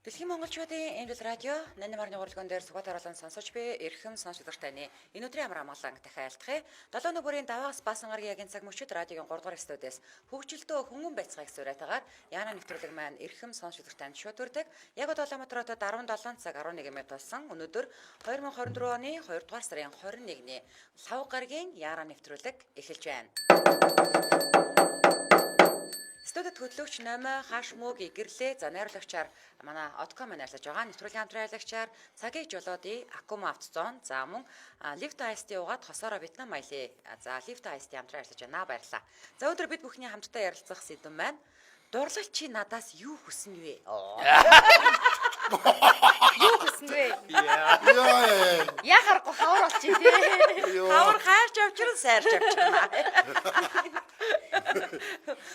Дэлхийн монголчуудын Эмдэл радио 88.1 урлагийн дээр Сүхбаатар болон сонсож буй эрхэм сонсогч таны энэ өдрийн амар амгалан дахин айлтгая. 7 нүгүрийн даваагаас баасан гаргийн ягийн цаг мөчид радиогийн 3 дугаар студиэс хөгжилтөө хөнгөн байцгааг сураатагаар Яна нэвтрүүлэг маань эрхэм сонсогч танд шууд хүрдэг. Яг Улаанбаатар хотод 17 цаг 11 минут болсон. Өнөөдөр 2024 оны 2 дугаар сарын 21-ний лав гаргийн Яна нэвтрүүлэг эхэлж байна. Студид хөтлөгч Номой Хашмууг гэрлээ. За найруулагчаар манай Отком ажиллаж байгаа. Нэвтрүүлгийн хамтран аялагчаар цагийг жолоодын Акума автозон. За мөн Лифт IST угаад хосоороо Вьетнам аялье. За Лифт IST хамтран ажиллаж байна. Баярлалаа. За өнөөдөр бид бүхний хамтдаа ярилцах сэдв маань дурлал чи надаас юу хүснэ вэ? Юу хүснэ вэ? Яа харахгүй хавар болчих тий. Хавар хайрч авчран сайрч авчрана.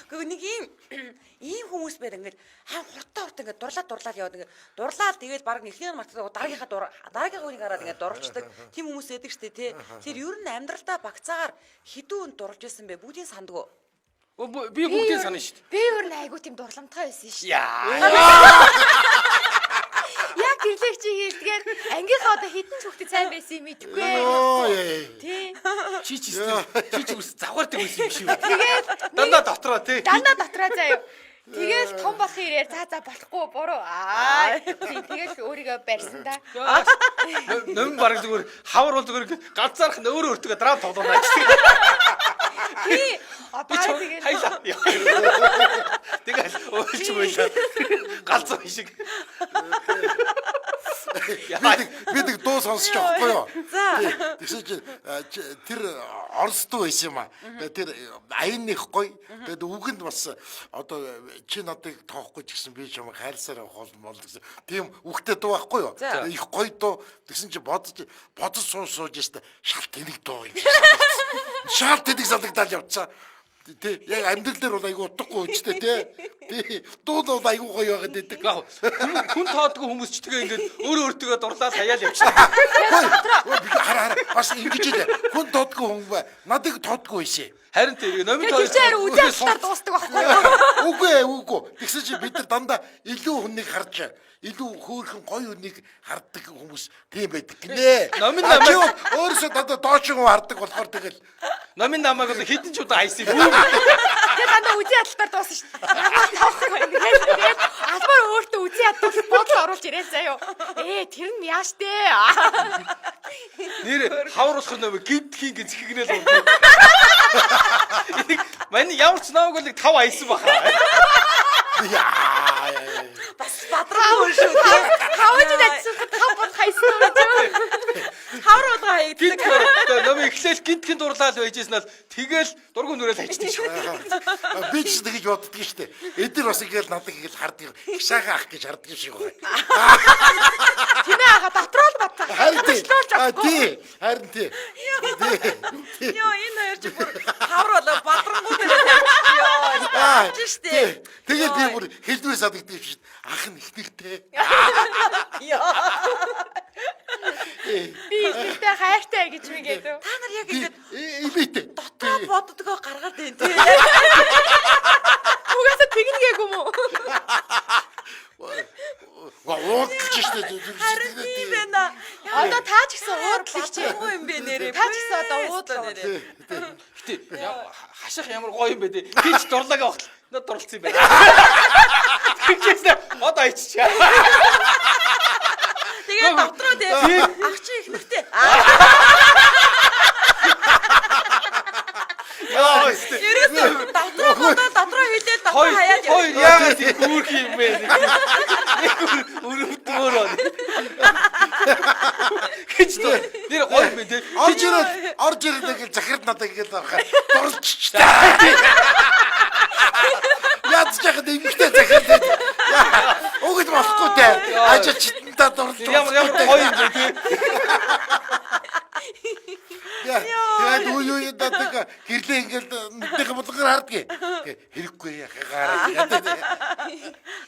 Гэхдээ нэг ийм хүмүүс байр ингээд хаан хурдтай ингээд дурлаад яваад ингээд дурлаад тэгээд баг эхнийх нь мартаад дараагийнхаа үнийг хараад ингээд дурлцдаг тийм хүмүүс байдаг штэ тий. Тэр ер нь амьдралдаа багцаагаар хідүүн дурлж байсан бэ бүгдийн сандгүй. Би бүгдийг санана шүү дээ. Би өөр нь айгуу тийм дурламтай байсан шүү. Яг гэрлэх чи хэлдгээр ангийнхаа одоо хитэн зүгтээ сайн байсан юм идэхгүй. Тий. Чи ус завгардаг байсан юм шиг. Тэгээд дандаа дотроо тий. Дандаа дотроо заяа. Тэгэл том болох ирээр за болохгүй буруу. Тэгэл өөрийгөө барьсан да. Нөм бараг зүгээр хавар бол зүгээр ганцаарх нь өөрөө өөртөө драм тоглоно ажиг. Тий. Тэгээд хайлаа. Тэгэл өөрч байлаа. Галзуу шиг. Бид дуу сонсож байхгүй юу? За. Тэгсэн чи тэр орсдуу байсан юм аа. Тэр аян их гоё. Тэгээд үгэнд бас одоо чи надыг тоохгүй ч гэсэн би чамайг хайрласаар явах бол гэсэн. Тийм үгтэй дуу байхгүй юу? Их гоё дуу. Тэгсэн чи бодож сууж яста шал тэнэг дуу юм. Шал тэнэг санагдаад явцсан. Тэ яг амьдрал дээр бол айгу утгагүй үстэй тий. Дууд бол айгу гоё байгаад байдаг. Хүн тоодгүй хүмүүс ч тэгээ ингээд өөрөө өөртөө дурлаад хаяал явчихсан. Хараа бас ингэж л хүн тоодгүй хүн бай. Надыг тоодгүй байсан. Харин тэр номын тэр үзээ автаар дуустдаг байхгүй юу? Үгүй. Тэгсэн чи бид нар дандаа илүү хүнийг харж илүү хөөрхөн гоё хүнийг харддаг хүмүүс тийм байдаг гинэ. Номын намайг өөрөөсөө дандаа доош хүн хардаг болохоор тэгэл номын намайг хитэн ч удаа хайсан юм. Тэр дандаа үзээ хаталтаар дуусна шүү дээ. Намайг тавхгүй байна. Тэгээд албаар өөртөө үзээ хаталтаар бодол оруулж ирээ заяа. Тэр нь яаш дээ. Нэр хавруулах нөө гинтхийн гинцгэгнэл уу. Манай ямар ч намайг л 5 хайсан баха. Бас бадраа шүү тий. Хавж идсэн тав бол хайсан үү? Хаврууд хаягддаг. Номын эхлээл гинтхэн дурлал байжсэн л тэгэл дургуун нүрэл хайчдаг шүү. би ч тэгэж боддөг штэ. Эдгээр бас ингээл надад ингээл харддаг. Гшаахан ах гэж харддаг шиг байна. Тинэ ага дотроо л бат. Харин тий. Йоо энэ хоёр ч хаврууд бадрангууд байна. Йоо штэ. Тэгээд би бүр хэлбэр санагддаг шүү. Ах нь ихнэртэй. Би ихтэй хайртай гэж мэгээд. Та нар яг ингэж Имэтэй. дотроо боддгоо гаргаад байна тий. Угаасаа тэгнэ гээгүй юм уу? Уудлж штэ. Харин тийм байна. Одоо таа ч гэсэн уудлах чи. Юм бэ нэрээ. Таа ч гэсэн одоо уудлах. Гэтэ хаших ямар гоё юм бэ те. Би ч дурлаагаа багт. Над дурлцсан юм байна. Тэгчээсээ одоо иччихээ. Тэгээд дотроо тий. Ах чи их нэртэй. Ерөөсөө дотроо хилээд дотроо хаяад яваа. Хоёр яагаад тийм үүрх юм бэ? Нэг өрөвдмөр. Гэж нэр гоё юм бэ те. Орж ирээд ингээл захирд надад ингээл дурлцчихтай. Яаж яхад имэгтэй захирд. Угд болохгүй те. Ажиж читэнтэй дурлж. Ямар гоё юм бэ те. Тэгээд үе дадаг гэрлээ ингээл мэдэх болгоор хардгийг. Хэрэггүй яхаа.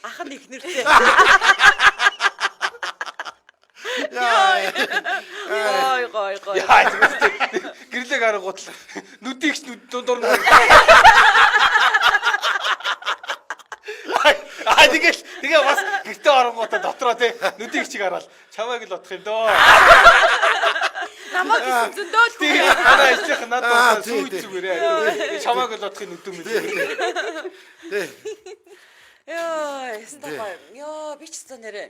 ах нь их нэртэй. Гой. Гэрлэг аргуудлаа. Нүдийгч дундуур. Тэгээ бас гэртээ харангуйта дотроо тий нүдийг чиг хараад чамайг л бодох юм дөө. Намайг гэсэн зөндөө л Тий манай ажлынх нь надад тий, сүйд тий. зүгээрээ. Чамайг л бодохын нүдэн мэд. Йоо, стопа. Йоо, би ч гэсэн нэрээ.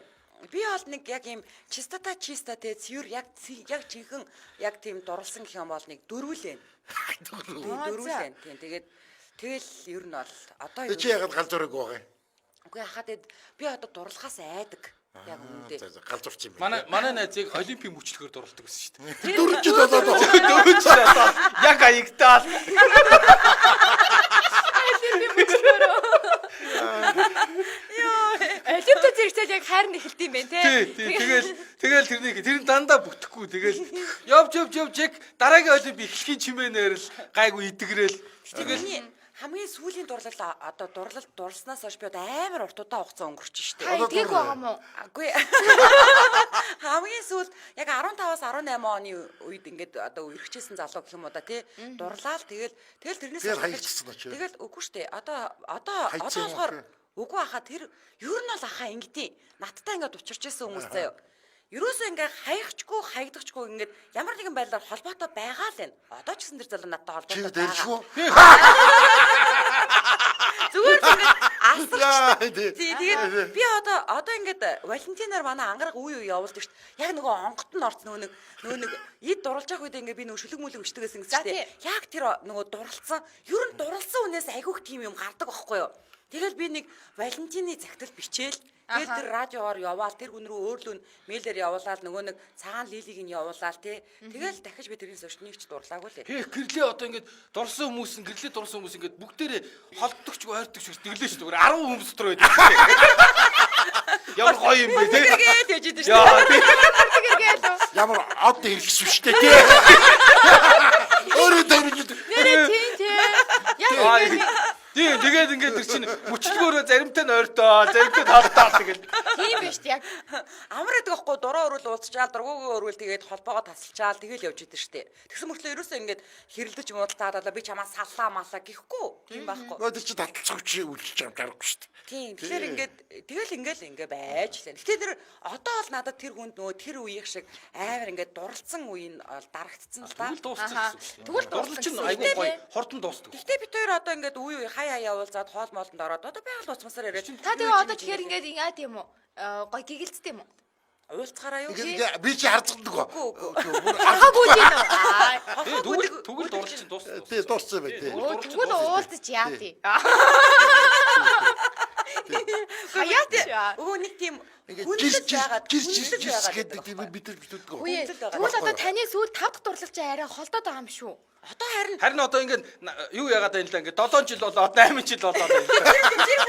Би бол нэг яг юм чистота те цэвэр яг жинхэнэ яг тийм дурлсан гэх юм бол нэг дөрвөлэн. Дөрвөлэн. Тийм тэгээд тэгэл ер нь бол одоо Чи ягаад галзуурыг байгаа юм? үгүй хахад би одоо дурлахаас айдаг. Яг үнэндээ. Галзуурч юм байна. Манай найзыг олимпийн мөчлөгөөр дурлдаг гэсэн шүү дээ. Дөрвөн жил болоод байгаа. Дөрөв жил одоо яг аягтаал. Олимпиад зэрэгцэл яг хайр нэхэлт юм байна Тий, тэгэл тэр нь дандаа бүтэхгүй. Тэгэл явж яг дараагийн олимп эхлэхийн чимээнээр л гайгүй идэгрээл. Тэгэл хамгийн сүүлийн дурлалснаас хойш би амар уртудаа хугацаа өнгөрч штэ. Та идэх байгаа мó? Үгүй. Хамгийн сүүл яг 15-аас 18 оны үед ингээд одоо үерхчихсэн залуу гэх юм уу да тий. Дурлал тэгэл тэрнээс хаягдсан очив. тэгэл үгүй штэ. Одоо болохоор үгүй хаа тэр ер нь бол ахаа ингэдэй. Надтай ингээд учирч ирсэн хүмүүс заяа. Ерөөсөө ингээ хаягчгүй хаягдахчгүй ингээд ямар нэгэн байдлаар холбоотой байгаа л байна. Одоо ч гэсэн тэр залуу надтай холбоотой байгаа. Зүгээр ингээд асууж. Тэгээд би одоо ингээд Валентинаар манай ангараг үе явуулдаг шүү дээ. Яг нөгөө онгот нь орц нөгөө нэг эд дурлаж явах үед ингээд би нөгөө шүлэг мүлэг өчтөгөөс ингээд шүү дээ. Яг тэр нөгөө дурлцсан ер нь дурлсан хүнээс айгүйх тийм юм гардаг байхгүй юу? Тэгэл би нэг Валентины загтал бичээл тэгээд тэр радиоор яваал тэр хүн рүү өөрлөө мэйлээр явуулаад нөгөө нэг цагаан лилиг нь явуулаад тий. Тэгэл дахиж би тэрний сошныг ч дурлаагүй лээ. Гэрлээ одоо ингээд дурсан хүмүүс нь гэрлээ дурсан хүмүүс ингээд бүгдээрээ холддогч ойртогч дэглээ шүү дээ. 10 хүмүүс дотор байдаг. Ямар гоё юм бэ тий. Тэгээд яж идэв шүү дээ. Ямар од хэрэгс биш дээ тий. Өөрөө дөрөж. Нэрээ тийм. Яг Тэгээд ингээд тэр чинь мөчлөгөөрөө заримтай нь ойртоо, заримтай тавтаа тэгэл. тийм биш яг. Амар байдаг байхгүй дураа өрөөл уулзчаал, дургуугаа өрөөл тэгээд холбоогоо тасалчаал тэгэл явж идэв штэ. Тэгсэн мөртлөө ерөөсөө ингээд хэрэлдэж муудалцаад одоо би чамаа саллаа малаа гэхгүй тийм байхгүй. Нөө чи таталцагч үлчиж байгаа гарахгүй шүү дээ. Тийм. Тэгэхээр ингээд байж лээ. Гэтэ тэр одоо бол надад тэр хүнд нөгөө тэр үеих шиг амар ингээд дурлцсан үе нь дарагдсан л да. Тэгвэл дууссан. Тэгвэл дурлал чинь айгүй гоё хортон дуустдаг. Гэтэ бид хоёр одоо ингээд үе хаяа явуулзаад хоол моолтонд ороод одоо байгаль уцмасаар яриад. Та тэгээ одоо тэгэхээр ингээд яа тийм үү? Гой гигэлцтэй юм уу? Уулзахаараа юу? Би чи харцдаг гоо. Хахаагүй тийм үү? Тэгвэл дурлал чинь дууссан. Тий дууссан бай тий. Тэгвэл уулзаж яа тий. Хаяа. Өө нэг тийм Жил гэдэг тийм бид нар битүүдэг гоо. Тэгвэл одоо таны сүүл 5 дахь дурлал чи арай холдоод байгаа юм шүү. Одоо Харин одоо ингээд юу яагаад байна л ингээд 7 жил болоод 8 жил болоод байна. тэр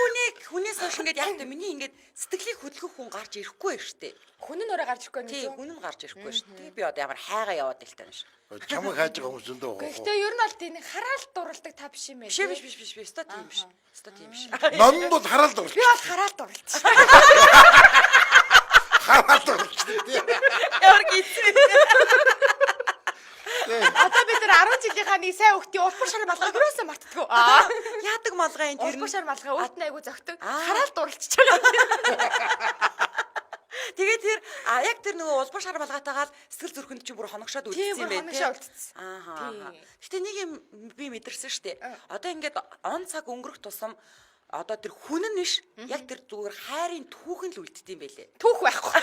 хүнээс хойш ингээд яг миний ингээд сэтгэлийг хөдөлгөх хүн гарч ирэхгүй штэ. Хүн нь өөрөө гарч ирэхгүй юм Тий, шүү. хүн нь гарч ирэхгүй штэ. Би одоо ямар хайгаа яваад л тань ш. Чамайг хайж байгаа хүмүүс зөндөө. Гэхдээ ер нь бол тийм хараалт дурладаг та биш юм байна. Биш. Өстой тийм биш. Өстой тийм биш. Ном бол хараалт Би бол хараалт дурлаж. хараалт тий. Ямар гизээ. Одоо бид нар 10 жилийнхаа нэг сайн хөхтийн улбар шар малгай юусаа мартдаггүй. Яадаг малгай энэ тэр Улбар шар малгай өөд нь айгу зөгтөг. Аа. Хараалт дурлаж байгаа. Тэгээд тэр яг тэр нөгөө улбар шар малгайтайгаал сэтгэл зүрхэнд чи бүр хоногшоод үлдсэн юм байна хоногшоо үлдсэн. Аа. Гэтэ нэг юм би мэдэрсэн штэ. Одоо ингээд он цаг өнгөрөх тусам одоо тэр хүн нь биш яг тэр зүгээр хайрын түүхэн л үлддэг юм байлээ. Түүх байхгүй.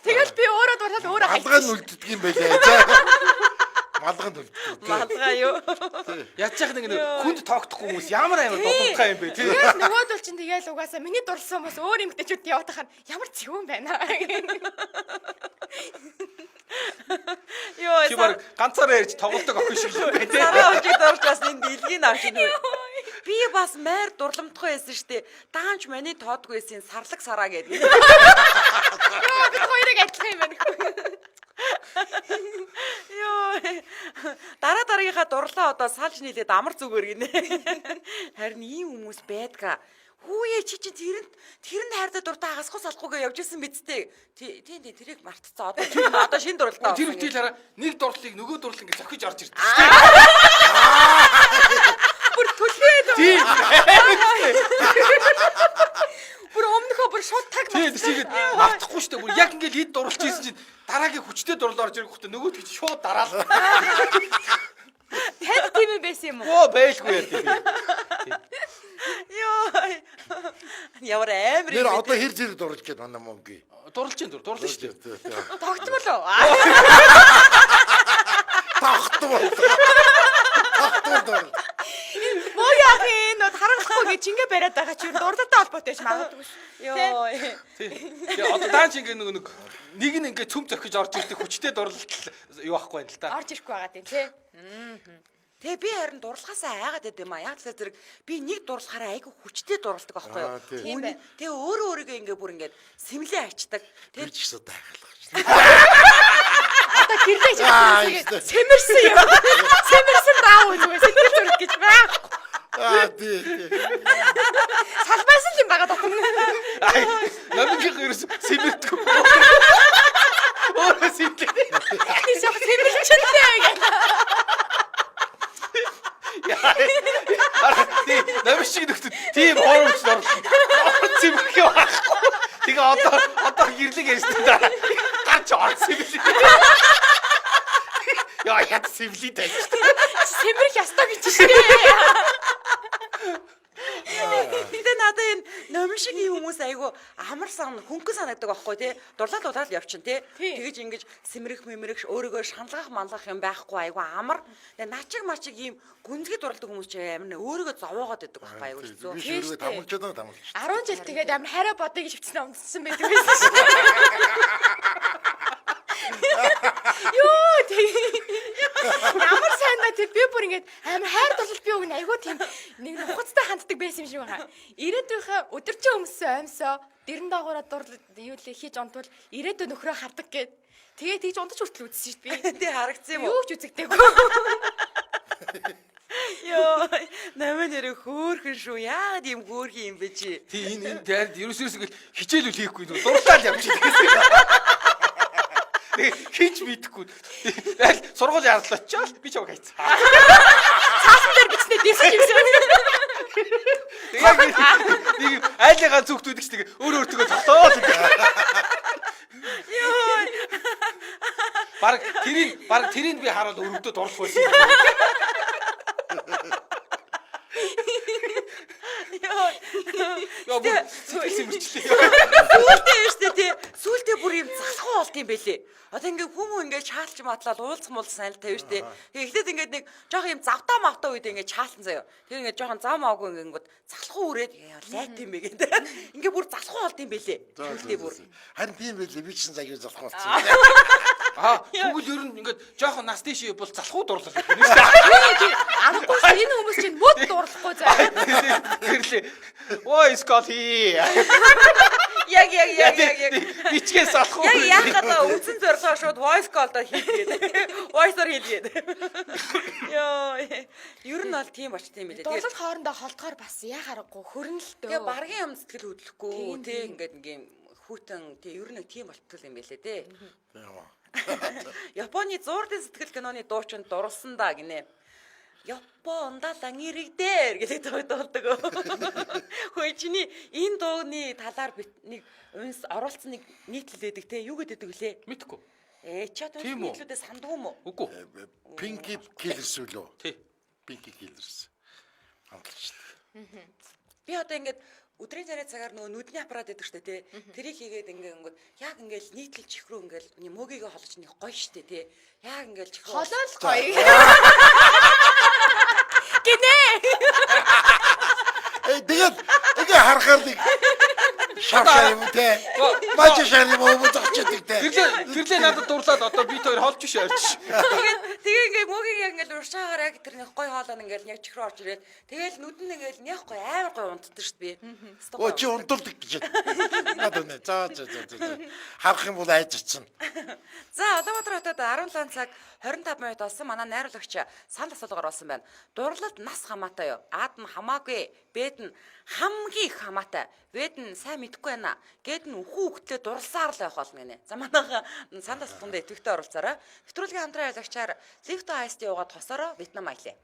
Тэгэл би өөрөө дурлал өөрөө Малгай нь үлддэг юм байлээ. Малгай нь үлддэг. Малгай юу? Ядчих нэг хүнд тоогдохгүй хүмүүс ямар амар додонтгай юм бэ тий. тэгэл нөгөөдөл чинь тэгэл угаасаа миний дурлсан хүмүүс өөр эмгтээчүүд яваад хахаар ямар цэвэн байна. Йоо, Чи баг ганцаараа ярьж тоглолтог охин шиг юм байна тий. сараа очиж дурж бас энэ дэлгийн авч нүү. Би бас майр дурламтгүй байсан штэ. Даанч маний тоодгүй байсан сарлаг сараа гэдэг. Йоо бид хоёрыг адилхан юм байна. Йоо. Дараагийнхаа дурлаа одоо салж нийлээд амар зүгээр гинэ. Харин ийм хүмүүс байдгаа. Хүүе чи тэрэнд хайртай дуртай хасахгүй салахгүйгээ явж исэн бидтэй. Тийм тэрийг мартцсан. Одоо шинэ дурлаа. Тэр үгтэл хараа нэг дурлалыг нөгөө дурлал ингэ зохиж орж ирдэг. Бүр төлөөд. Тийм. Бүр өмнөхөө бүр шууд таг Тийм тийгээд мартахгүй шүү дээ. Бүр яг ингээл эд дурлж ийсэн чинь дараагийн хүчтэй дурлаар орж ирэх хөтө нөгөө тийч шууд дараал. Танд тийм юм байсан юм уу? Оо байлгүй яа тийм. Йоо. Ямар амар Нэр юм. одоо хэр зэрэг дурлж гээд байна мөнгө. Дурлж шүү дээ. Тогтмол уу? Тогтвол. Муу яах юм нөө харахгүй гэж ингээ бариад байгаа чи дурлалтай холбоотой байж магадгүй ш. Йоо. Тэгээ одоо даанч ингээ нэг нь ингээ цөм зохиж орж ирдэг хүчтэй дурлалт юу ахгүй байл та. Орж ирэхгүй байгаа тийм тий. Тэгээ би харин дурлахаасаа айгаад байд юм аа. Яг тэр зэрэг би нэг дурлахаараа айгүй хүчтэй дурлдаг байхгүй юу? Тийм бай. Тэгээ өөрөө өөрийгөө ингээ бүр ингээ сэмлээ ачдаг. Тэр Тэгээ ч гэсэн тайгалах шүү. Одоо гэрлээ чи сэмэрсэн юм. Сэмэрсэн даав зүгээр сэтгэл зүрх гэж байхгүй. Тий. Салбайсан юм байгаа дотор. Ай намгийн ерөөс сэмэрдэггүй. Өөрөө сэмлээ. Тийм сэмэрчэнтэй гэх. Намшиг нөхдөд тийм хоромч орлоо. Сэмэрх юм аахгүй. Тэгээ одоо гэрлэг ярьсан да. Гарч орсон юм биш. Яа яд сэмлий тааш. Сэмэрх ястаа гэж шээ. тэгээ надад энэ номин шиг юм хүмүүс айгүй амар хөнгөн санагддаг байхгүй тий. Дурлал явчин тий. Тэгэж ингэж сэмрэх мэмрэх өөрийгөө шаналгах манлах юм байхгүй айгүй амар. Тэгээ начиг мачиг ийм гүнзгий дурлдаг хүмүүс ч амар өөрийгөө зовоогоод байдаг байхгүй айгүй хэцүү. Би ширгээ тамалчаад байгаа тамалч. 10 жил тэгээд амар хараа бодыг хөвчснээ өмссөн байдаг байсан шүү. Йоо тий. Ямар сайн ба тий би бүр ингэж амар хайр дурлал би өгн айгүй тийм нэг нухацтай ханддаг байсан юм шиг байгаа. Ирээдүйнхээ өдөржин өмссөн амьсоо дэрэн даагаараа дурлал юу л хийж онтвол ирээдүйн нөхрөө хардаг гэд. Тэгээд тийж ундаж хүртэл үзсэн шүү дээ би. Тий харагдсан юм уу? Юу ч үзэгдээгүй. Йоо, намайг нэр хөөхөн шүү. Яагаад ийм хөөрхөн юм бэ чи? Тий энэ дайрд ерөөсөөс ингээл хичээлүүл хийхгүй дурлал явчих гэсэн. Хич мэдхгүй. Аль сургууль яарлаа очивол би ч яг хайцсан. Цаасан дээр бичнэ дийсэн юмсан. Нэг айлгаа зүгтүүд ч тэгээ өөр өөртөө тоглоод. Йоо. Баг тэрийг би хараад өргөдөө дурлах байсан. Яа бүр сэтгэл мөрчлээ. Сүултээ штэ тий. Сүултээ бүр юм залхуу болт юм бэлээ. Одоо ингээ хүмүүс ингээ чаалж матлаад уулзах муулсан л тавь штэ. Тэгээ эхлээд ингээ нэг жоох юм завтаа мавтаа үед ингээ чаалсан заяа. Тэгээ ингээ жоохон зам аваагүй ингээ залхуу үрээд лайт юм бэ гэдэг. Ингээ бүр залхуу болт юм бэлээ. Сүултээ бүр. Харин тийм байлээ би ч гэсэн аягүй залхуу болсон. Тэгвэл ер нь ингээд жоохон нас тийш бол залхуу дурлал гэх юм Тийм. Аргагүй шүү, энэ хүмүүс чинь мод дурлахгүй заа. Гэрлээ. Ой скоти. Яг. Бичгээс залхуу. Яг яхаа үндсэн зорилгоо шууд voice call-доо хийгээд. Voice-оор хийлгээд. Йоо. Ер нь бол тийм болчих тийм билээ. Дурлал хоорондоо холдохоор бас яхаарахгүй хөрнө л дөө. Тэгээ баргийн юм сэтгэл хөдлөхгүй тий ингээд ингээм хүүтэн тий ер нь тийм болтгол юм байлээ тий. Японы зуурдын сэтгэл киноны дуучин дурлсан да гинэ. Японд далан ирэгдээр гэдэг дуулдаг. Хөөе чиний энэ дууны талаар нэг үнс оруулсан нэг нийтлэлээдэг те юу гэдэг вүлээ? Мэдхгүй. Чад нийтлүүдээ санддаг юм уу? Үгүй. Pinky Killers үлээ. Тий. Pinky Killers. Хамтлагч. Би одоо ингээд өдрийн царай цагаар нөгөө нүдний аппарат гэдэг штэ тий. Тэрийг хийгээд ингээд яг ингээд нийтлэл чихрүү ингээд мөгийгөө холж нэг гоё штэ тий. Яг ингээд чихрүү Холоол гоё. Гинэ. Тэгээ харахаар нэг шавшаа юм те. Бач шаар юм уу зогчдаг те. Тэрлээ надад дурлаад одоо бит хоёр холж биш ярьж. Тэгээ ингээд мөгийг яг ингээд уршаагаар яг тэр нэг гоё хоолоо ингээд яг чихрүү орж ирээд тэгэл нүдэн ингээд нэг гоё амар гоё унтдаг штэ би. Оо чи унтуулдаг гэж. Надад нэ. За. Харах юм бол айж очино. За Улаанбаатар хотод 17 цаг 25 минут болсон. Манай найруулагч санал асуулгаар болсон байна. Дурлалд нас хамаатай юу? Аад нь хамаагүй, бэд нь хамгийн их хамаатай. Бэд нь сайн мэдэхгүй байна. Гэд нь хүүхдээ дурлсаар л байх болно гинэ. За манайха санал асуулганд идэвхтэй оролцоорой. Нэвтрүүлгийн хамтран явуулагчаар Lifto Ice-тэй уугаад тосороо Вьетнам аялаа.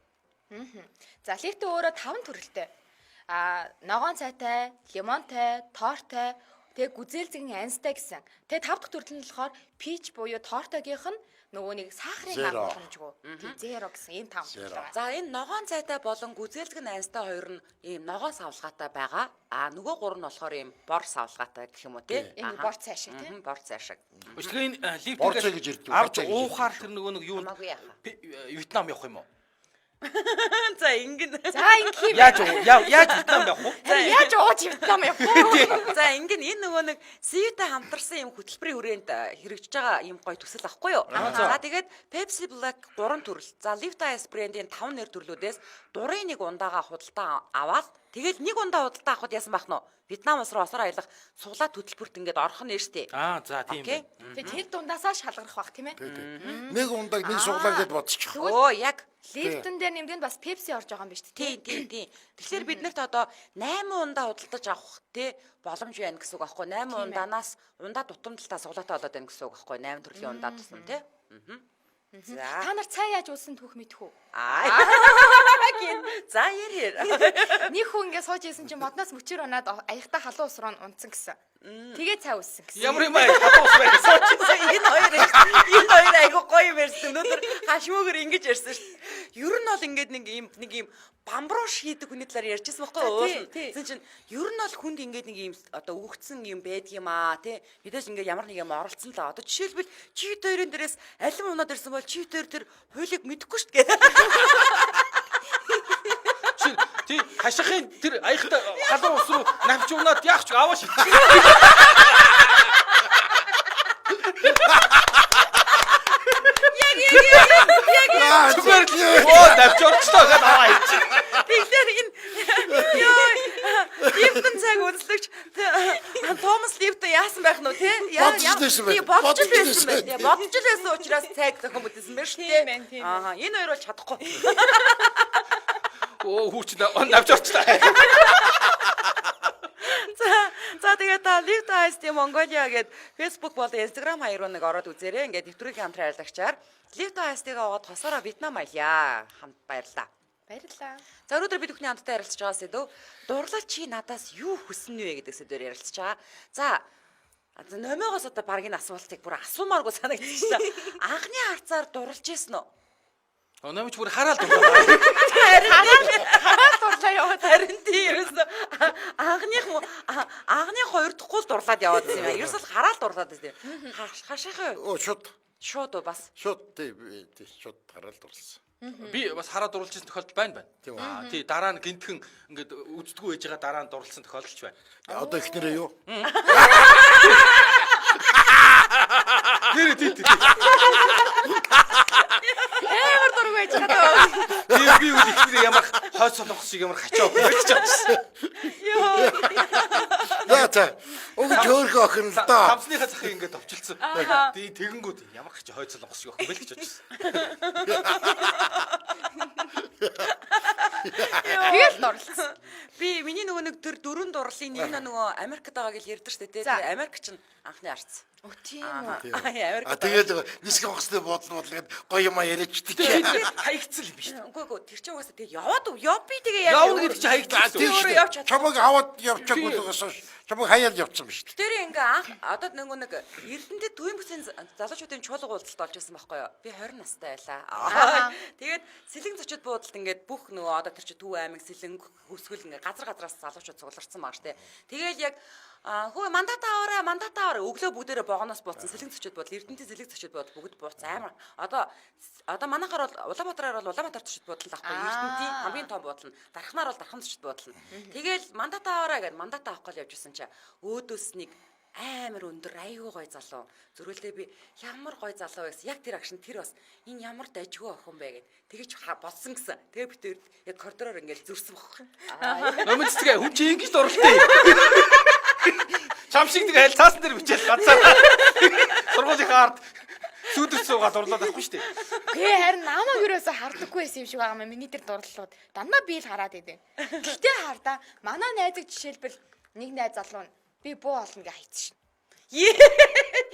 За лифт өөрөө 5 төрөлтэй. ногоон цайтай, лимонтай, тортой, тэгээ гүзээлзгийн анстай гэсэн. Тэгээ 5 дахь төрөл нь болохоор пич буюу тортойгийнх нь нөгөө нэг сахарын Zero. хангамжгүй. Зеро гэсэн ийм 5 төрөл байгаа. За энэ ногоон цайтай болон гүзээлзгэн анстай хоёр нь ийм ногоон савлгаатай байгаа. Нөгөө гурав нь болохоор ийм бор савлгаатай гэх юм уу тий? Энэ бор цай шиг тий. Бор цай шиг. Өчигдөр энэ лифт Борцоо гэж ирдэг, авч борцоо гэж уухаар тэр нөгөө нэг юу Хамаагүй яхаа. Вьетнам явах юм уу? За ингэн. За ингэх юм. Яаж Вьетнам явах уу? Яаж ууж Вьетнам явах вэ? За ингэн энэ нөгөө нэг сивтэй хамтарсан юм хөтөлбөрийн хүрээнд хэрэгжиж байгаа юм гоё төсөл ахгүй юу? За тэгээд Pepsi Black 3 төрөл. За Lift Ice брендийн 5 нэр төрлүүдээс дурын нэг ундаага худалдаа аваад тэгэл нэг ундаа худалдаа авахд яасан бах нь Вьетнамаас руу осоор аялах суглаа хөтөлбөрт ингээд орох нь штэ. За тийм Окей. байна. Тэгээ тэр дундаасаа шалгарах бах тийм ээ. Нэг ундаг нэг суглаа гэд бодчих. Өө яг Лифтэн дээр нэмгэнд бас Pepsi орж байгаа юм биш үү? тий. Тэгэхээр бид нарт одоо 8 ундаа худалдаж авах те боломж байна гэсэн үг аахгүй. 8 ундаанаас ундаа дутамдалтаа суглаатай болоод байна гэсэн үг аахгүй. 8 төрлийн ундаа тусна те. За. Та нар цай яаж уусан түүх мэдхүү? За ярээр. Нэг хүн ингээд сууж исэн чинь модноос мөчөр унаад аягта халуун ус руу унтсан гэсэн. Тэгээ цай уусан гэсэн. Ямар юм аа хатуус байх. Энэ хоёр айгуу гоё юм ярьсан. Өнөөдөр хашмуугаар ингэж ярьсан шүү дээ. Ер нь бол ингээд нэг юм бамбрууш хийдэг хүний талаар ярьчихсан байхгүй юу? Тэгсэн чинь ер нь бол хүнд ингээд нэг юм одоо үгцсэн юм байдаг юм аа тий. Мэдээж ингээд ямар нэг юм оролцсон л одоо жишээлбэл чи хоёрын дээрээс алим унаад ирсэн бол чи хоёр тэр хуулийг мэдэхгүй шүү дээ. Тий хашихын тэр аягта халуун ус руу навч унаад яах ч авааш. Оо навч орчлоо гэдэг аваа. Тэгэхээр энэ Лифтэн цаг үнслэгч Томас Лифтэн яасан байх нь вэ те? Бодож байсан байх. Бодож байсан учраас цаг зохион бүтээсэн байх шүү дээ. Аа энэ хоёр бол чадахгүй. Оо хүүч навч орчлоо. За тэгээд та Lift Ice Mongolia гээд Facebook болон Instagram хоёр нэг ороод үзээрэй. Ингээд нэвтрүүлгийн хамтран хайрлагчаар Lift Ice-ийг аваад хосороо Вьетнам аялья. Хамт баярлаа. Баярлалаа. За өнөөдөр бид бүхний хамтдаа ярилцж байгаа сэдв дурлал чи надаас юу хүснэ вэ гэдэг сэдвээр ярилцж байгаа. За номоогоос одоо баг энэ асуултыг бүр асуумааргүй санагдчихсан. Анхны харцаар дурлж ийсэн үү? Намч бүр хараад дурлаа. Хараад дурлаа яваад. Харин тийм ерөөсөө анхны хоёр дахь гол дурлаад яваад юм байна. Ерөөсөө хараад дурлаад байсан. Хашаахаа. Оо Шууд уу бас. шууд тий шууд гараал дурлсан. Би бас хараад дурлж ирсэн тохиолдол байна. Тийм Тий дараа нь гинтхэн ингээд үздэггүй ээж байгаа дараа нь дурлсан тохиолдолч байна. Одоо ихнэрээ юу? Нэр тий. Амар дург байж чадаа. Би үл ихнэр ямар хойц солонгос шиг ямар хачаа байж чадсан. За өгч хөөрхөө охин л доо. Хамсныхаа захыг ингээд товчлсон. Тий тэгэнгүүт ямар хачаа хойц солонгос шиг охин байл гэж бодсон. Тэгэл дурлсан. Би миний нөгөө нэг төр дөрөв дурлалын нэг нөгөө Америкт байгаа гэж ярьдэн штэ тий. Америк ч анхны харц. Өө тийм үү. Америк. Тэгээд нисэх хоцтой бодлоо гээд гоё юм яриадчихдээ. Хаягцсан юм биш. Үгүй тэр чинь угаасаа тэгээд яваад би тэгээ Явна гэдэг чи хаягцсан. Тийм өөрөө явж чадсан. Чамайг аваад явчихгүй л байгаас чамайг хаяад явчихсан биш. Тэр ингээ анх одоо нөгөө нэг Эрдэнэтэд төвийн бүсийн залуучуудын чуулга уулзалт болж байсан байхгүй юу? Би 20 настай байлаа. Тэгээд Сэлэнг зочид буудалд ингээд бүх нөгөө одоо тэр чи Төв аймаг Сэлэнг өсгөл ингээ газраас залуучууд цугларсан баг штэ. Тэгээл яг хөө мандат аваарай өглөө бүгдээрээ богоноос бууцсан Сэлэнг зочид буудал Эрдэнэтийн Сэлэнг зочид буудал бүгд бууцсан амар. Одоо манайхаар бол Улаанбаатараар бол Улаанбаатар зочид буудал ахгүй Эрдэнэтийн хамгийн том буудал нь Дархнаар бол Дархан зочид буудал нь. Тэгээл мандат аваарай гэд мандат авах гол явж исэн чи өөдөөс нэг амар өндөр аюу гой залуу зөрүүлдээ би ямар гой залуу байсан яг тэр агшин тэр бас энэ ямар дажгүй охин бэ гэд тэгэж бодсон гэсэн тэгээ би тэр яг коридороор ингээл зүрсэн бохоо Номын цэцгээ хүн чи ингэж дурлаа. Чам шиг нэг айл цаасан дээр бичээл гацаа. Сургуулийн хард сүйдэрч суугаад дурлаад байхгүй шүү дээ. Гээ харин намайг юусоо хардаггүй байсан юм шиг байгаа юм. Миний тэр дурлалууд дандаа би л хараад идэв. Гэхдээ хардаа манай найзыг жишээлбэл нэг найз залуу нь би буу олно гэж хайцсан шин.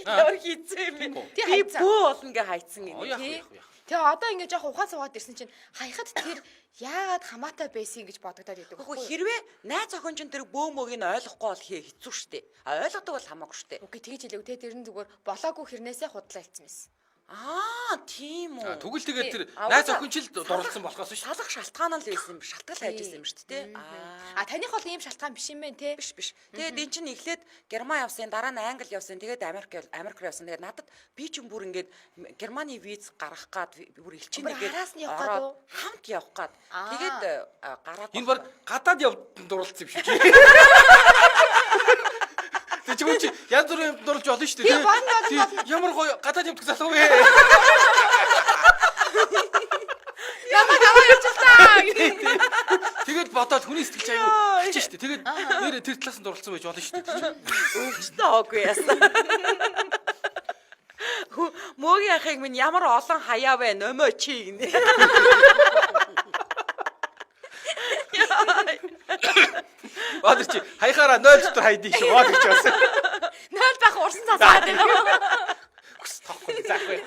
Ямар хийцэн юм бэ? Би бүү болно гэж хайцсан юм тий. Тэгээ одоо ингээд жоох ухаан суугаад ирсэн чинь хаяхад тэр яагаад хамаатай байсан гэж бодогдоод идэв. Үгүй хэрвээ найз охин чинь тэр бөөмөгийг нь ойлгохгүй бол хэцүү штэ. А ойлгодог бол хамаагүй штэ. Үгүй тэгэж хэлэв те тэр нь зүгээр болоогүй хэрнээсээ худлаа хэлсэн байсан. Тийм үү. Тэгвэл тэгээд тэр найз охин ч л дурлцсан болохоос ш. Салах шалтгаан л байсан юм. Шалтгаал хайж байсан юм шүү дээ. Таних бол ийм шалтгаан биш юм байна те. Биш. Тэгээд эн чинь эхлээд Герман явсан, дараа нь Англи явсан, тэгээд Америк руу явсан. Тэгээд надад би ч юм бүр ингээд Германы виз гаргах гад бүр элчинэгээр хараас нь явах гад уу? хамт явах гад. Тэгээд гараад Энэ баг гадаад явд дурлцсан юм шиг. Тэгвэл чи янз бүрийн юм дурлж болно шүү дээ. Ямар гоё гадаад явдаг залуу вэ? Намайг аваа явчихлаа. Тэгээд бодоод хүний сэтгэл аягүй хэлж шүү дээ. Тэгээд нэр тэр талаас нь дурлцсан байж болно шүү дээ. өвчтөө оогүй яасан. Мөгийн ахыг минь ямар олон хаяа вэ нөмөө чи гинэ. Бадар чи хаяхаараа 0 дотор хайдیں۔ шүү. Бадар чи бас. 0 байх урсан цаасаад байна. Хүс тахгүй заахгүй.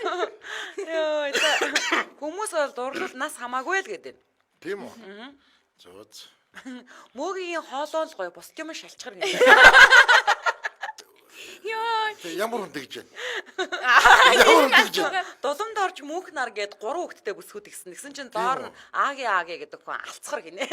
Хүмүүс бол дурлал нас хамаагүй л гэдэг. Тийм үү? Зөөц. Мөгийн хоолоо л гоё бусд юм шалчгар гэнэ. Ямар хүн тэгж байна? Дуламд орж мөнх нар гээд 3 хүүхэдтэй бүсгүүд гисэн. Тэгсэн чинь доор нь ааги гэдэг хүн алцгар гинэ.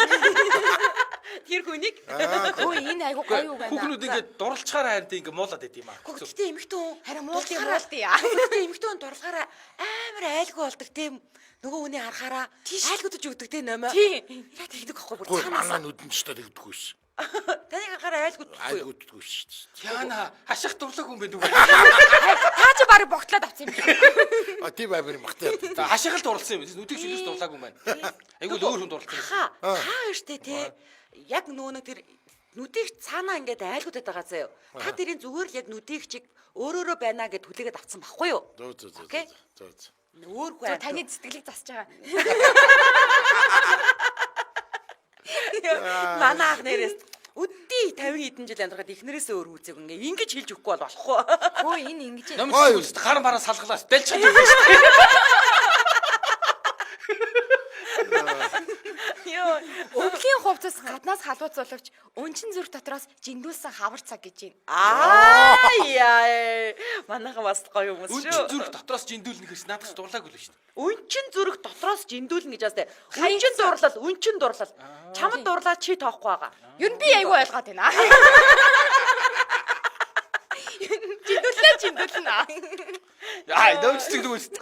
Тэр хүнийг Хөө энэ айгу гоё юу байна. Хүүхнүүд ингээд дурлцахаар хайртай ингээд муулаад байд юм аа. Гэхдээ эмэгтэй хүн Харин муултыг. Гэхдээ эмэгтэй хүн дурлахаараа амар айлгүй болдог тийм нөгөө хүний харахаараа айлгуудж өгдөг тийм нөмөө. Яг тэгдэг байхгүй бүр Хөөе цаанаас. манай нүдэнд ч тэгдэггүй ш. Таны харахаараа айлгуудж өгдөг. Айгууддаггүй ш. Яана хаших дурлаг хүн байдаг. Та чи барыг богтлоод авсан юм би. Тийм авир махтай. Хаших л дурлсан юм. Нүдийг шилж дурлаагүй юм байна. Айгуу л өөр хүн дурлсан. Та штэ те. Яг нөгөө тэр нүдийг цаанаа ингээд айлгуудад байгаа заяа. Та тэрийн зүгээр л яг нүдийг чиг өөрөөрөө байна гэд хүлээгээд авсан байхгүй юу? Зөөц. Өөргүй Таны сэтгэлийг засаж байгаа. Манай ах нэрээс өдий 50 хэдэн жил амьдрахад ихнэрээсээ өөр үүсэг ингэж хэлж өгөхгүй бол болох уу? Хөө энэ ингэж Номс гарын бараа салгалаас дэлж чаддаг юм шүү. өвлийн хувцас гаднаас халууц боловч өнчин зүрх дотроос жиндүүлсэн хавар цаг гэж байна. Яа. Манайхан бас гоё хүмүүс Үнчин шүү. зүрх дотроос жиндүүлнэ гэхээс надад дурлаагүй л шүү дээ. Үнчин зүрх дотроос жиндүүлнэ гэж бастай. Үнчин дурлал. Чамд дурлаад чи тоохгүй байгаа. Ер нь би айгу ойлгоод байна. Жиндүүлнэ. Нөөц зэгдэг үст.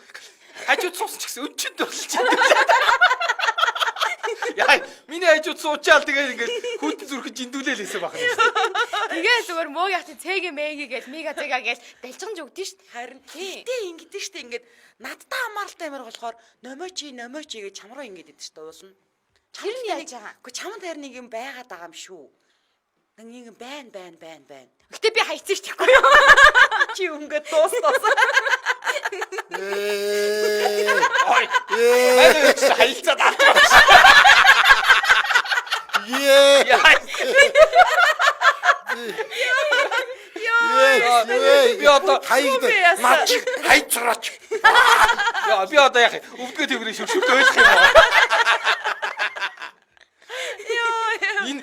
Хажууд суусан ч гэсэн үнчин дурлж яа, миний хажууд суучаал тэгээд ингээд хүнд зүрхэн жиндүүлээл хийсэн баг. Тэгээ зүгээр мөөг яхад цэгийн мэги гэж мега цэга гэж дэлжгэнж өгдөн шүү дээ. Харин тий ингэдэж штэ ингээд надтай хамааралтай юмар болохоор нөмөчи гэж чамруу ингээд идэв штэ уулна. Тэр нь яаж байгаа? Гэхдээ чамд харин нэг юм байгаад байгаа юм шүү. Нэг юм байна. Гэтэ би хайцсан шүү дээ. Чи өнгө дуустаас. Ой. Манай хайлцаад авчихсан. Би одоо наач хайцраач. яа би одоо яах өвдгөө төврийн шүршүрт ойлгох юм аа. Энэ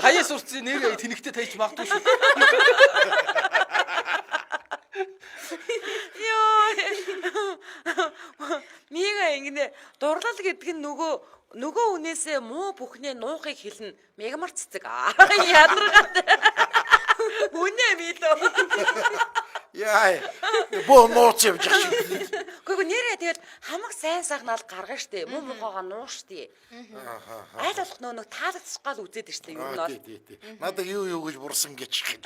хаяа сурцсан нэр тэнэгтэй тайж магадгүй шүү. Мига ингэнэ дурлал гэдэг нь нөгөө үнээсээ муу бүхнээ нуухыг хэлнэ. Мегамар цэцэг. Ядаргаад. Үнэ милөө. Яа. Боо нууц явж байгаа шүү. Гэхдээ нэрээ тэгэл хамаг сайн сайхнаал гаргана штэ. Муу мухаага нуу штэ. Айл болох нөө таалагдчих гал үзээд штэ. Юу нь бол. Надад юу гэж бурсан гэж.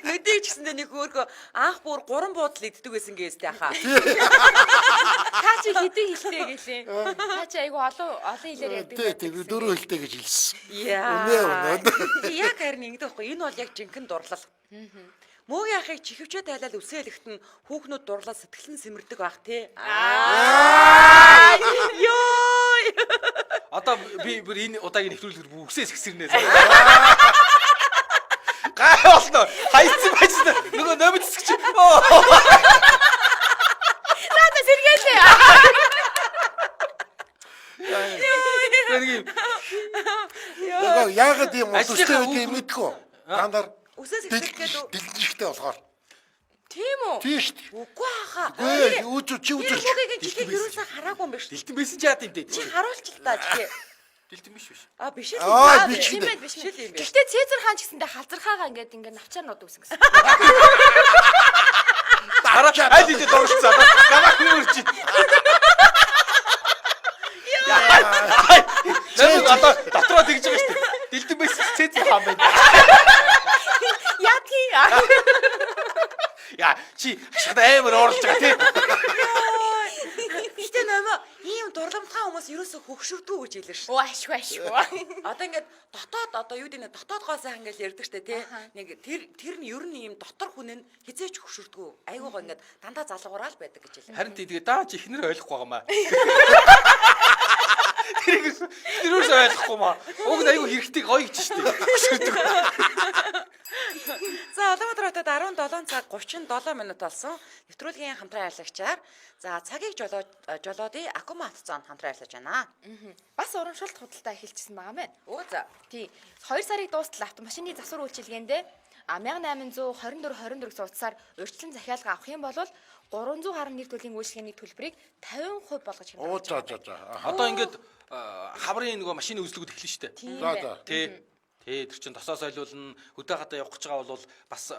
Нүдийг ч гэсэндээ нэг хөөргөө анх бүр 3 буудал иддэг байсан гэстэй хаа. Та чи хэдэн хэлтэй гэлээ. Та чи айгу олон хэлээр яддаг. Тэг 4 хэлтэй гэж хэлсэн. Яа. Яг харин ингэдэг байхгүй. Энэ бол яг жинхэнэ дурлал. Мөөгийн ахыг чихвчээ тайлал үсэлэхт нь хүүхнүүд дурлал сэтгэлэн сэмэрдэг байх тий. Йой. Одоо би бүр энэ удаагийн нэвтрүүлгээр бүксээс ихсэрнэ. Гай болно. Хайцсан байж нөгөө нөмөцсөг чи. Надад сэргээлээ. Яагаад ийм Ажлынхаа өстэй үг- үгүй мэдгүй. Танаар Үсээс ихтэй гэдэг дэлжихтэй болохоор. Тийм үү? Тийм шүү дээ. үгүй хаа. Гүй чи Тэр мөгийн чихийг юусэн хараагүй юм биш. Дэлтэн байсан ч яа юм дээ. Чи харуулч л та чихээ. Дэлтэн биш биш. Биш л Аа, юм. биш Тийм дээ. байд биш. Шил юм бэ. Гэхдээ Цэзар хаан ч гэсэндээ халзархаагаа ингээд навчаар нууд үсэн гэсэн. Аль хэлээд дуршцаа. Гамаа хөрч. Нэмээд одоо дотроо тэгж байгаа шүү дээ. Дэлтэн байсан цэц хаан байна. Яа тий. Яа чи шат амар орлож байгаа тий. Гэтэ нэмээ ийм дурламтгай хүмүүс ерөөсө хөгшөрдөө гэж хэлсэн шүү. Оо ашгүй. Одоо ингээд одоо юу гэдэг нь дотоод гоо сайхан гэж ярьдаг штэ тий. Нэг тэр нь ер нь ийм дотор хүн нь хизээч хөгшөрдгөө. Айгуугаа ингээд дандаа залгуураал байдаг гэж хэлсэн. Харин тэгээ даач ихнэр ойлгохгүй байгаамаа. Тэрүүс ойлгохгүй маа. Уг нь айгу хэрэгтэй гоё гэж штэ. За Улаанбаатар хотод 17 цаг 37 минут болсон. Нэвтрүүлгийн хамтран ажиллагчаар за цагийг жолоодын Акума автозон хамтран ажиллаж байна. Бас урамшуулт худалдаа эхэлчихсэн байгаа мэн. Өө за. Тий. 2 сарыг дуустал автомашины засвар үйлчилгээндээ 1824 цуцаар урьдчилан захиалга авах юм бол 300 гаруй нэр төрлийн үйлчлэгээний төлбөрийг 50% болгож Оо хэмжиж за. Одоо ингээд хаврын нөгөө машины үзлэгүүд эхэлнэ штэ. За. Тий. Тэр чин тосоо сойлуулна, хөдөө хатаа явах гэж байгаа бол бас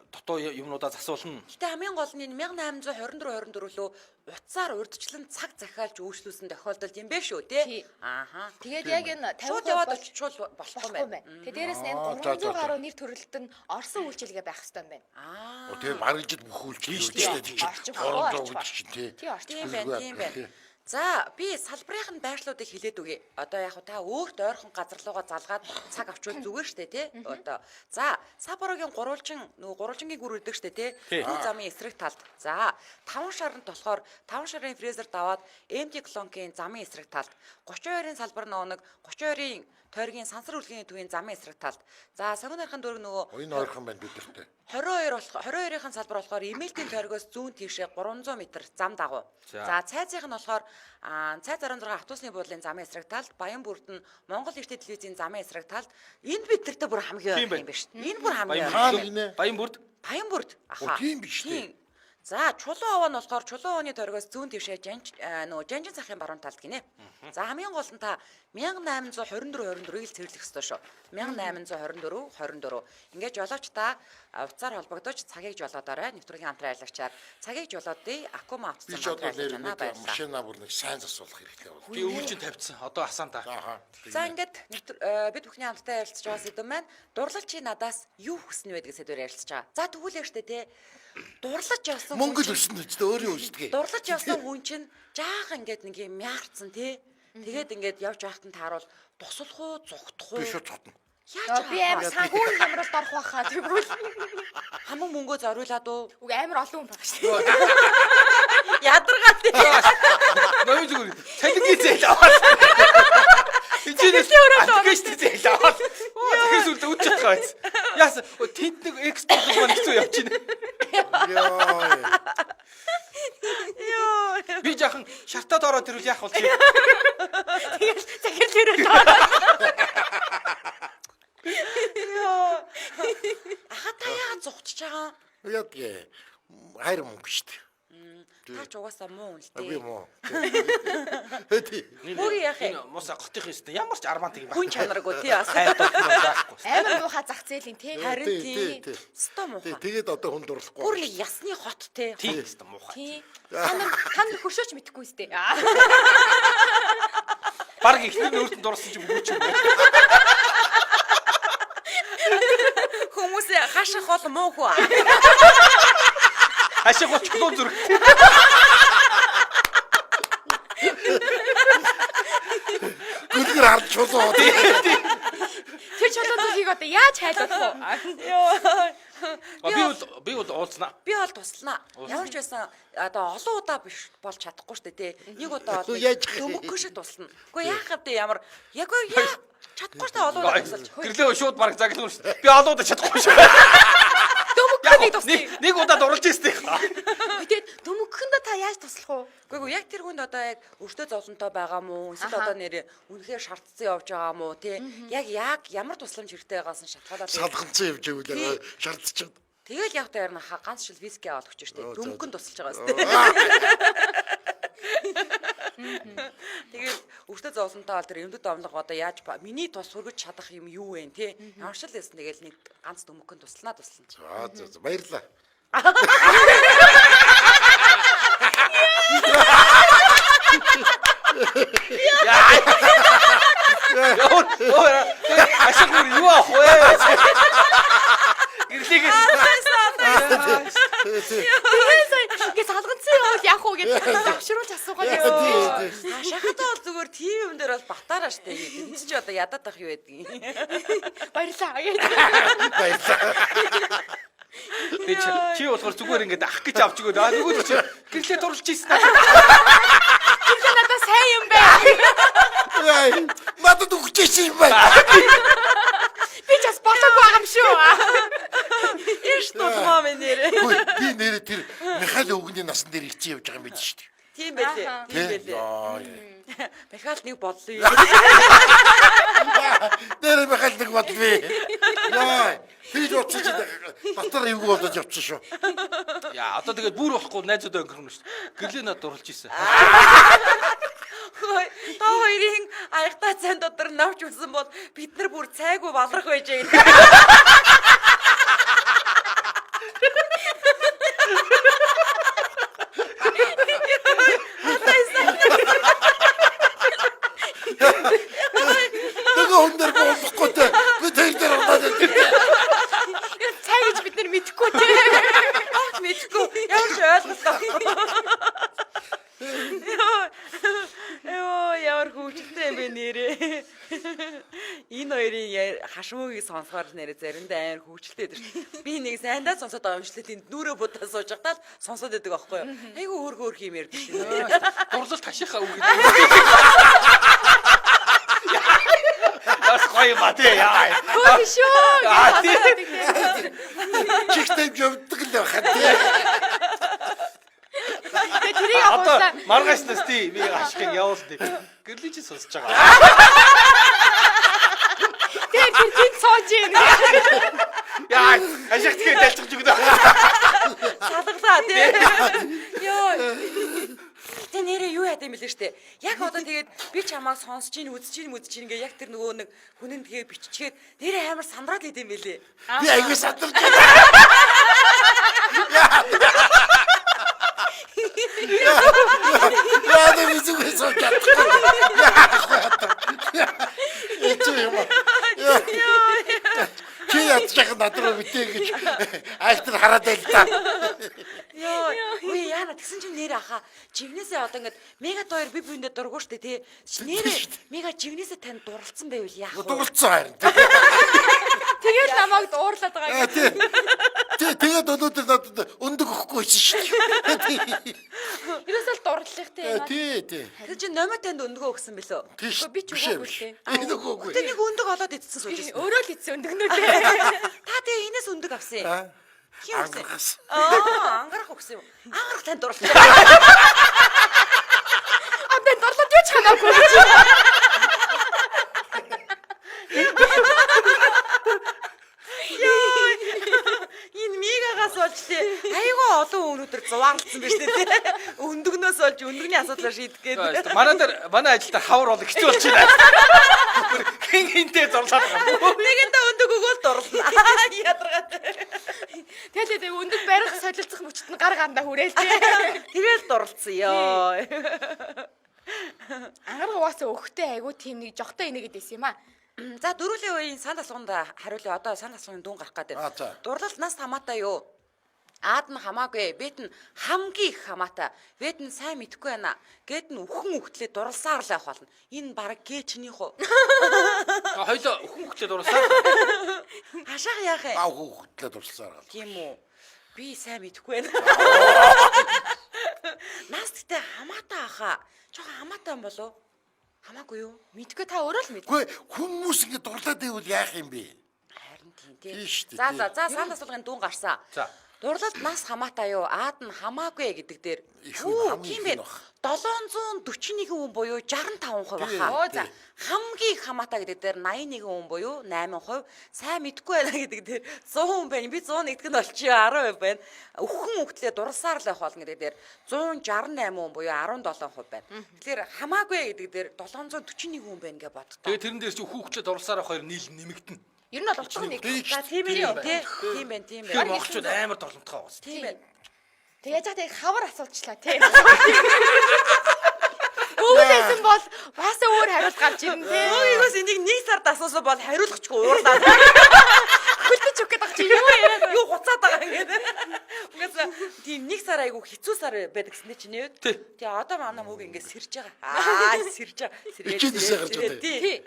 дутуу юмнуудаа засуулна. Гэтэ хамгийн гол нь 1824 лөө утсаар урьдчилан цаг захиалж өөрчлүүлсэн тохиолдолд юм бэ шүү тий. Тий. Ааха. Тэгээд яг энэ 50% Шууд яваад очичвол болох юм байна. Тэгээ дээрэс нь За, 300 гаруй нэр төрөлд нь Орсын үйлчилгээ байх хэрэгтэй юм байна. Аа. Тэгээ бараг жил бүх үйлчлэл Орчин өгч чинь тий. Тий орчин. Тийм байна. За би салбарын байршлуудыг хэлээд үгүй. Одоо яг та өөрт ойрхон газар руугаа залгаад цаг авчвал зүгээр штэ тий. Одоо за Сапорогийн гурвалжингийн гүр өгдөг штэ тий. Бүх замын эсрэг талд. За 5 шарант болохоор 5 шарын фрезер даваад MT Клонкийн замын эсрэг талд. 32-ын салбар нэг 32-ын тойргийн сансар үлгийн төвийн замын эсрэг талд. За Согонорхон дөрөв нөгөө Энэ ойрхон байна бидэртэй. 22-ын салбар болохоор Эмэлтийн тойргоос зүүн тийшээ 300 м зам дагуу. За цайзынх нь болохоор цай 66 автобусны буудлын замын эсрэг талд, Баянбүрд нь Монгол Эрдэнэ телевизийн замын эсрэг талд. Энд бид нартай бүр хамгийн ойрхон юм байна шүү дээ. Энэ бүр хамгийн ойрхон. Баянбүрд. Аха. Тийм биш үү? За Чулуун овоо нь болохоор Чулуун овооны тойргоос зүүн төвшөө Жанжин цахын баруун талд гинэ. За хамгийн гол нь та 1824-ийг л цэвэрлэх ёстой шүү. 1824. Ингээд жолооч та утсаар холбогдож цагийг жолоодорой. Нэвтрүүлгийн хамтран ажиллагчаар цагийг жолоодъя. Акума автозон хамтран ажиллаж байна баярлалаа. Машина бүр нэг сайн засуулах хэрэгтэй байна. Би өвчин тавьчихсан. Одоо асаан та. За ингээд бид бүхний хамтдаа ярилцж байгаа сэдв маань дурлал чи надаас юу хүснэ вэ гэдэг сэдвээр ярилцж байгаа. За тэгвэл штэ тий. Дурлаж явсан Монгол өснө үстэй өөрийн үсдэг. Дурлаж явсан хүн чинь жаахан ингээд нэг юм яарцсан тий. Тэгээд ингээд явж байхад нь тааруул тусалх уу зүгтх уу Би шууд цотно. Яа би амар санхүүгийн хамралд орох байхаа тэгвэл хамаг мөнгөө зориулаад уу үг амар олон хүн байгаа шүү дээ. ядаргаа тий. Ноён зүгээр. Цалингийн зээл аваад. Аппликейшн зээл аваад. Тэгэхээр сүлд үдч чадгаа байц. Яас тэнд нэг экспорт маань хэцүү явж байна. Би жаахан шартаад ороод ирвэл яах вэ? Тэгэл захирлээрээ доо. Аха та яа зугтж байгаа? Яг хайр мөнгө шүү дээ. Та ч угаасаа муу л Би дээ. муу. Үгүй яах юм. Энэ муса готын юм. Ямар ч армант юм Хүн чанаргүй тий бас. Амар муухай зах зээлийн тий. Харин Тий. тий. Ста муухай. Тэгээд одоо хүн дурлахгүй. Бүр нэг ясны хот тий. Тийм хэвээр муухай. Тий. Та нар хөшөөч мэдэхгүй сте. Бараг ихний өөртөө дурсан ч үгүй ч юм. Хүмүүс хаших бол муу хөө. Хашиг гоч чулуун зүрх. Гүлгэр харж чулуу. Тэр чулууныг одоо яаж хайлуулах вэ? Би бол уулзнаа. Би бол туслана. Ямар ч байсан одоо олон удаа биш болж чадахгүй шүү дээ тий. Нэг удаа бол Яаж өмгөө шиг туслана. Гэхдээ яах вэ ямар яг чадахгүй шүү дээ олон удаа тусалж. Гэрлээ шууд бараг загнуул шүү. Би олоод чадахгүй шүү. Дөмөгхөнийг тусна. Нэг удаа дурлж ирсэн. Тэгээд дөмөгхөндөө та яаж туслах уу? Гэхдээ яг тэр хүнд одоо яг өртөө зовлонтой байгаа мó? Эсвэл одоо нэрээ үнэхээр шаардсан явж байгаа мó? Тэ яг ямар тусламж хэрэгтэй байгаас нь шалтгаалаад Салганцсан явж байвал шаардчихад. тэгэл явах дээр нь ганц шил виски аваад өгч штэ. Дөнгөн тусалж байгаа штэ. Тэгээд өртөө зовлонтой бол тэр эмдэд омлого одоо яаж миний тус хүргэж чадах юм юу вэ те? Ямар шил байсан тэгэл нэг ганц дөнгөн туслана. За баярлаа. Ашиг бүр юу авах вэ? Гэрлийгээс Ингээ салганцсан явал яах уу гэж авшруулж асуугаад яваа. Шахаад бол зүгээр тийм юм дээр бол батараа штэ. Энд чи одоо ядаад ах юу байдгийг. Баярлаа гэж. чи болохоор зүгээр ингээд ах гэж авч өгөөд нөгөө чи гэрлээ дурлж ийсэн. Тэр надад сайн юм байна. Надад өгчээсэн юм байна. Би ч бас болоог байгаа юм шүү. Эш тулгаа минь нэрээ. Би нэрээ тэр Михаил өвгөний насан дээр ичи явж байгаа юм биш үү? Тийм байлээ. Дахиад нэг бодлоо юу. Нэрээ Михаил нэг бодлоо. Яа. Тийж утсаж батар эвгүй болоод явчихсан шүү. Яа, одоо тэгээд бүр болохгүй найзуудаа өнгөрнө шүү. Гэрлээ надад дурлж ийсэн. Хөөе, та хоёрын аягтай цанд дотор навч үлсэн бол бид нар бүр цайгүй балрах байжээ. Тэгээ өндөр болохгүй те. Би тэр дээр удаад Цай гэж бид нар мэдэхгүй тий. Мэдгүй. Ямар ч ойлголоо. Ямар хөвчтэй юм бэ нэрээ. Энэ хоёрын хашмуугийг сонсохоор нэрээ заримдаа амар хөвчлээ байдаг шүү. Би нэг сайндаа сонсоод байгаа юм шлээ тэнд нүрэ будаа сууж байхдаа сонсоод байдаг байхгүй юу. Айгу хөөргөөр юм ярьдаг шүү. Дурлал ташихаа үг. Бас гоё мат яа. Хөөе шүү. чигтэй явдаг л байхад те. Тэрийг Одоо авуулаа. маргаашнаас тий би ашигыг явуулдээ. Гэрлээ чи сонсож байгаа. Тэр тийм сууж юм. Яа, ашиг тэгээ дэлцэж өгдөө. Садгалаа тий. Йоо. Тэ нэрээ юу яд юм бэлээ штэ. Яг одоо тэгээд би чамайг сонсож ийн үзэж ийн ингээ яг тэр нөгөө нэг хүнэн тэгээ биччихээд нэрээ амар сандраад идэм бэлээ. Би аягүй садарч. Яа дэ бизгүй сууж чадахгүй. Чи ядчих надруу битээ гэж айлтар хараад байл та. Йоо, үе яана тэгсэн чинь нэрээ аха. Живнээсээ одоо ингээд мега тоор би биендээ дургуй штэ тий. Нэрээ мега живнээсээ тань дурлцсан байвал яах вэ? Дурлцсан харин. Тэгээд намайг дуурлаад байгаа юм. Тэгээд өнөөдөр надад өндөг өгөхгүй байсан шүү дээ. Ерөөсөө дурлалтай юм аа. Тий. Тэр чинь номер танд өндгөө өгсөн бэлөө. Тийш. Би ч үгүй дээ. Энэ өгөөгүй. Тэ нэг өндөг олоод идсэн сууж ирсэн. Өөрөө л идсэн өндөгнөө дээ. Та тэгээ энэс өндөг авсан. Хин өгсөн. Ангаас. Ангарах өгсөн юм. Ангарах танд дурлаа. Би дурлаад юу ч ханаагүй. Энэ мегагаас болж тий. Айгаа олон өнөдөр зугаарлцсан байж тээ. Өндөгнөөс болж өндөгний асуудлаар шийдэх гээд. Манай ажилтаа хавар бол хэцүү болж байна. Хинтээ зурлаад байгаа. Нэгэндээ өндөг өгөөл дурлаа. Ядаргаад. Тэгээд өндөг барих солилцох мөчт нь гар гандаа хүрээл тий. Тэгэл дурлцсан ёо. Ангараг угаасаа өгөхтэй айгу тийм нэг жогтой инэ гэдээсэн юм аа. За дөрүлийн үеийн санд асуунд хариулъя. Одоо санд асууны дүн гарах гэдэг. За. Дурлал нас хамаатай юу? Аад нь хамаагүй, бэт нь хамгийн их хамаатай. Бэт нь сайн мэдэхгүй байна. Гэт нь өхөн өгтлээ дурлсаар л явах болно. Энэ баг гээчнийх үү? Хоёлоо өхөн хөтлөд дурлаа. Хашаах яах вэ? Гав хөтлөд дурлсаар гал. Тийм үү? Би сайн мэдэхгүй байна. Нас гэдэг хамаатай ахаа. Жохо хамаатай юм болов? Хамаагүй юу? Мэдгүй та өөрөө л мэд. Гүй хүмүүс ингэ дурлаад байвал яах юм бэ? Харин тийм тий. Тийм шүү дээ, За санд асуулгын дүн гарсан. За. Дурлалд нас хамаатай юу? Аад нь хамаагүй гэдэг дээр. Их хүн хамгийн Тийм их байна. нь баг. 741 хүн буюу 65% баха. Оо за. Хамгийн их хамаатай гэдэг дээр 81 хүн буюу 8%. Сайн мэдгүй байна гэдэг дээр 100 хүн байна. Би 101-г нь олчихё 10% байна. Өхөн хөвгтлээ дурласаар л байх болно гэдэг дээр 168 хүн буюу 17% байна. Тэгэхээр хамаагүй гэдэг дээр 741 хүн байна гэж боддоо. Тэгээ тэрэн дээр чи хүүхчүүд урласаар хоёр нийл нэмэгдэнэ. Ер нь бол улцхан нэг. За тийм ээ тий. Тийм байна, тийм Тэр байна. монголчууд амар доломтгой уус. Тийм байна. Тэгээ яаж яг хавар асуучлаа тий. Өвлөсөн бол бас өөр хариулт гарч ирнэ тий. Өөс энийг нэг сард асуусан бол хариулахгүй уурлаад. Хүлтэж өгөх гэдэг чи юу яриад. Юу хуцаад байгаа юм гээд. Угаас тийм нэг сар айгу хэцүү сар байдаг гэсэн чинь нэ. Тий. Тэгээ одоо манай мөг ингэ сэрж байгаа. Сэрж байгаа. Ичээдээсээ гарч байгаа. Тий.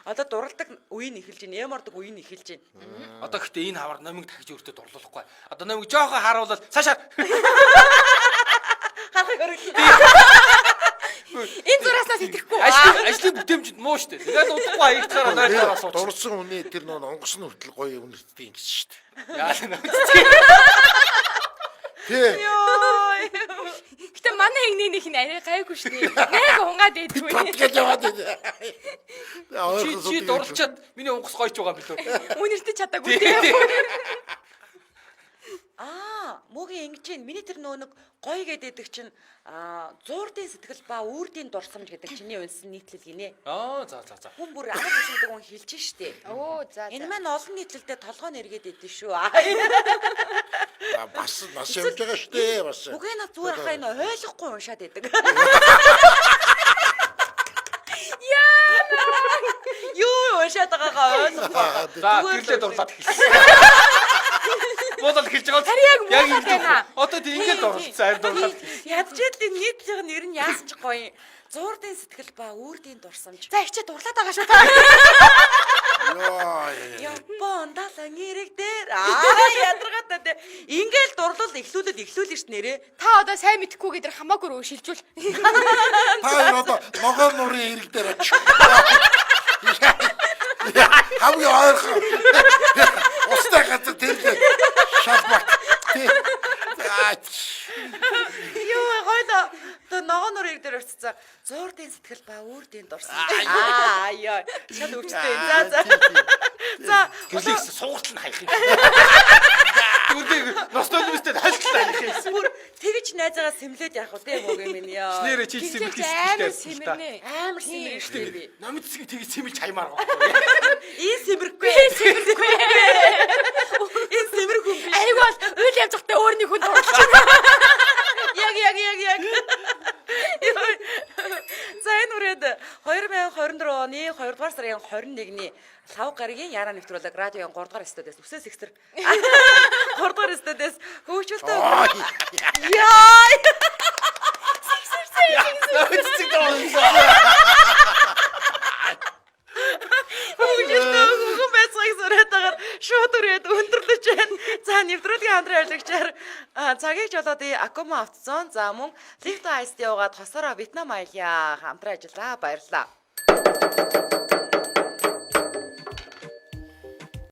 Одоо дуралдаг үе нь эхэлж байна. Ямардаг үе нь эхэлж байна. Одоо гэхдээ энэ хавар номыг дахиж өөртөө дурлуулахгүй. Одоо номыг жоохон харуулаад цаашаа. Харахыг өргөл. Энэ зураснаас итгэхгүй. Ажлын бүтээмжид муу штэ. Тэгээд удахгүй аягтахаар найраар асууж. Дурсан хүний тэр нөө онгоцны хүртэл гоё үнэртдэг ингэж шүү дээ. Яа нэ. Тий. Гэтэ манай хигнийх нь арай гайгүй шүү дээ. Яг унгаад идэггүй. Подкаст яваад байна. Чи дурлчаад миний онгоц гойч байгаа юм билүү? Үнэртэж чадаагүй тий. Мөгийн ингэж байна. Миний тэр нэг гоё гэдэг чинь зуурдын сэтгэл ба үрдийн дурсамж гэдэг чиний үнсэн нийтлэл гинэ. За. Хүн бүр амар тушаадаг хүн хэлж штэ. Оо за. Энэ маань олон нийтлэлдээ толгой нэргээд идэв шүү. Бас явж байгаа шүү дээ бас. Үгүй наа зүгээр хаа энэ ойлгохгүй уншаад идэг. Юу уншаад байгаагаа ойлгохгүй. За гэрлээ дурлаад хэлсэн. Бодол хэлж байгаа. Яг байна. Одоо тийм ингэж дурлцсан аим дурлаад. Ядчихэд нийтлэх нь ер нь яасан ч гоё. Зуурдын сэтгэл ба үрдийн дурсамж. За ихчээ дурлаад байгаа шүү. Япон далан ирэг дээр ядаргаатай те. Ингээл дурлал эхлүүлэн ш нэрээ. Та одоо сайн мэдхгүй гэдэр хамаагүй рүү шилжүүл. Та одоо ногоон нурын ирэг дээр оч. Хамгийн ойрхон. Устай газар тэр шалбат. Юу гойдо ногоон нурын ирэг дээр орцсон. Зуурдын сэтгэл ба үрдийн дурсамж. Яа. Шал өвчтэй. За. Гэрлийг сууртал нь хаях юм. Үрдэг ностальгистэй хайлттай хаях юм. Бүр тэгж найзаагаа сэмлээд явах уу те мөг юм яа. Нэрэ чи сэмэлж Амар хэлсэн. сэмэрнэ. Амар сэмэр штэ би. Номид зэг тэгж сэмэлж хаймаар гоо. Ийм сэмэрхгүй. Ийм сэмэр хүн би. Айг бол үйл явж захтай өөр нэг хүн дурлж байна. Яг. За энэ үрээд 2024 оны 2 дугаар сарын 21-ний лав гарагийн яараа нэвтрүүлэг радиогийн 3 дугаар студиэс үсээс экстер 3 дугаар студиэс хөгжүүлдэг. Яа! Номид зэг дурлаа. Хөгжүүлдэг байцгааг сүрээтэйгээр шууд үрээд өндөрлөж байна. За нэвтрүүлгийн хамтран ажиллагчаар цагийг жолоод Акума автозон за мөн Лифт Айст яваад хосороо Вьетнам аялья хамтран ажиллаа. Баярлалаа.